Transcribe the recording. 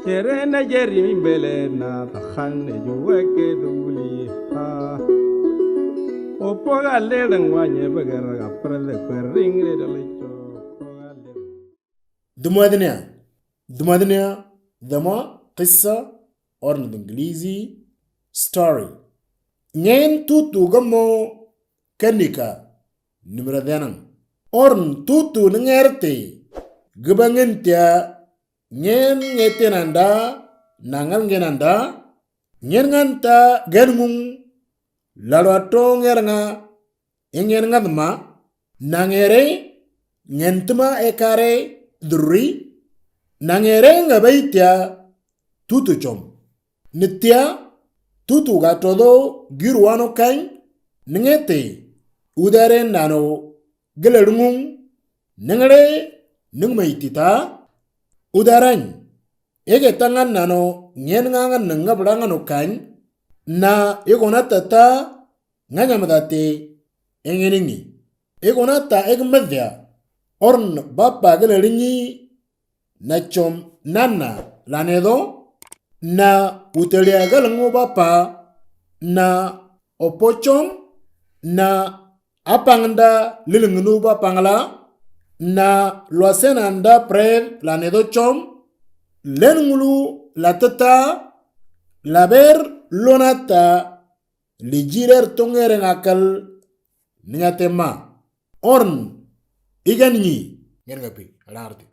Terena jeri mimbele na takhane juweke duli ha. Opoga lereng wanye bagara gaprele kwering le dalicho. دمادنيا دما قصة أورن بالإنجليزي story نين توتو غمو كنيكا نمرة دانم أورن توتو نغيرتي غبانين تيا نين نغيتناندا نانغال نغيناندا نين نغانتا غنمون لالواتو نغيرنا نين نغادما نانغيري نينتما إكاري دري nangere nga baitia tutu chom nitia tutu ga todo girwano kan ngete udare nano gelerungun nangere nungmaitita udaran ege tangan nano nyen nga nga branga kan na egona tata nganya madate engeningi egona ta egmadya orn bappa geleringi na chom nana lanedo na utelia galango bapa na opochom na apangda lilingnu bapangla na loasenanda prev lanedo chom lenngulu latata laber lonata lijirer tongere ngakal niatema orn iganyi ngergapi alarti